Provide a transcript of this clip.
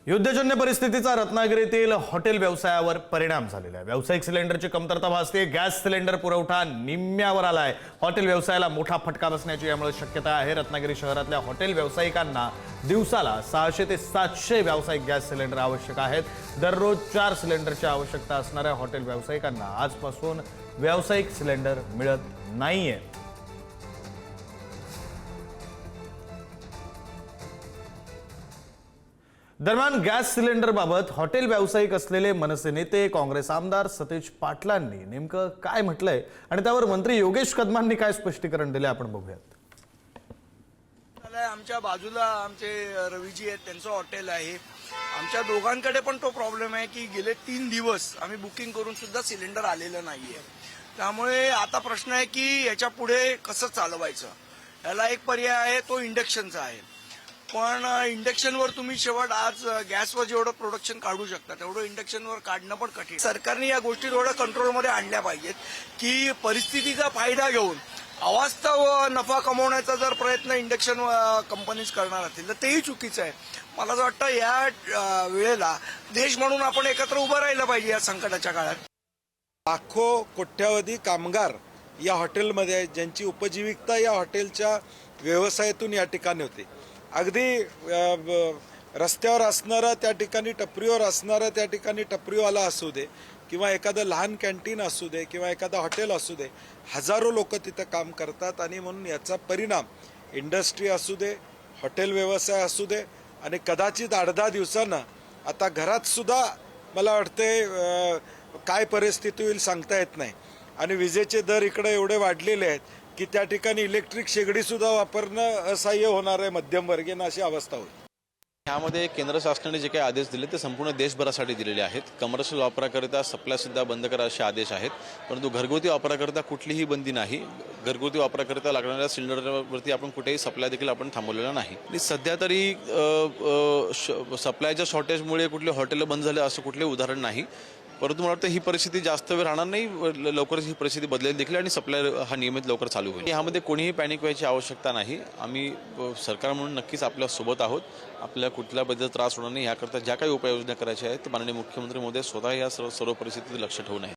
युद्धजन्य परिस्थितीचा रत्नागिरीतील हॉटेल व्यवसायावर परिणाम झालेला आहे। व्यावसायिक सिलेंडरची कमतरता भासते। गॅस सिलेंडर पुरवठा निम्म्यावर आलाय। हॉटेल व्यवसायाला मोठा फटका बसण्याची यामुळे शक्यता आहे। रत्नागिरी शहरातल्या हॉटेल व्यावसायिकांना दिवसाला 600 ते 700 व्यावसायिक गॅस सिलेंडर आवश्यक आहेत। दररोज 4 सिलेंडरची आवश्यकता असणाऱ्या हॉटेल व्यावसायिकांना आजपासून व्यावसायिक सिलेंडर मिळत नाहीये। दरम्यान गॅस सिलेंडर बाबत हॉटेल व्यावसायिक असलेले मनसे नेते काँग्रेस आमदार सतेज पाटलांनी नेमकं काय म्हटलंय आणि त्यावर मंत्री योगेश कदमांनी काय स्पष्टीकरण दिले आपण बघूयात। आमच्या बाजूला आमचे रवीजी आहेत, त्यांचं हॉटेल आहे। आमच्या दोघांकडे पण तो प्रॉब्लेम आहे की गेले 3 दिवस आम्ही बुकिंग करून सुद्धा सिलेंडर आलेलं नाहीये। त्यामुळे आता प्रश्न आहे की याच्या पुढे कसं चालवायचं। याला एक पर्याय आहे, तो इंडक्शनचा आहे। पण इंडक्शनवर तुम्ही शेवट आज गॅसवर जेवढं प्रोडक्शन काढू शकता तेवढं इंडक्शनवर काढणं पण कठीण। सरकारने या गोष्टी थोड्या कंट्रोलमध्ये आणल्या पाहिजेत की परिस्थितीचा फायदा घेऊन अवास्तव नफा कमवण्याचा जर प्रयत्न इंडक्शन कंपनीज करणार असतील तर तेही चुकीचं आहे। मला असं वाटतं या वेळेला देश म्हणून आपण एकत्र उभं राहिलं पाहिजे या संकटाच्या काळात। लाखो कोट्यावधी कामगार या हॉटेलमध्ये आहेत, ज्यांची उपजीविकता या हॉटेलच्या व्यवसायातून या ठिकाणी होते। अगदी रस्त्यावर असणारा त्या ठिकाणी टपरीवर असणारा त्या ठिकाणी टपरीवाला असू दे किंवा एखादं लहान कॅन्टीन असू दे किंवा एखादं हॉटेल असू दे, हजारो लोक तिथं काम करतात आणि म्हणून याचा परिणाम इंडस्ट्री असू दे, हॉटेल व्यवसाय असू दे आणि कदाचित 8-10 दिवसांना आता घरात सुद्धा मला वाटते काय परिस्थिती होईल सांगता येत नाही। आणि विजेचे दर इकडे एवढे वाढलेले आहेत की त्या ठिकाणी इलेक्ट्रिक शेगडी सुद्धा वापरणं असह्य होणार आहे मध्यमवर्गीय अशी अवस्था होईल। यामध्ये केंद्र शासनाने जे काही आदेश दिले ते संपूर्ण देशभरासाठी दिलेले आहेत। कमर्शियल वापराकरिता सप्लाय सुद्धा बंद करा असे आदेश आहेत, परंतु घरगुती वापराकरिता कुठलीही बंदी नाही। घरगुती वापराकरिता लागणाऱ्या सिलेंडरवरती आपण कुठेही सप्लाय देखील आपण थांबवलेला नाही। आणि सध्या तरी सप्लायच्या शॉर्टेजमुळे कुठले हॉटेल बंद झाले असं कुठले उदाहरण नाही, परंतु मला वाटतं ही परिस्थिती जास्त वेळ राहणार नाही। लवकरच ही परिस्थिती बदलेल देखील आणि सप्लाय हा नियमित लवकर चालू होईल। यामध्ये कोणीही पॅनिक व्हायची आवश्यकता नाही। आम्ही सरकार म्हणून नक्कीच आपल्या सोबत आहोत। आपल्याला कुठल्याबद्दल त्रास होणार नाही याकरता ज्या काही उपाययोजना करायच्या आहेत ते माननीय मुख्यमंत्री महोदय स्वतः या सर्व परिस्थितीत लक्ष ठेवून आहेत।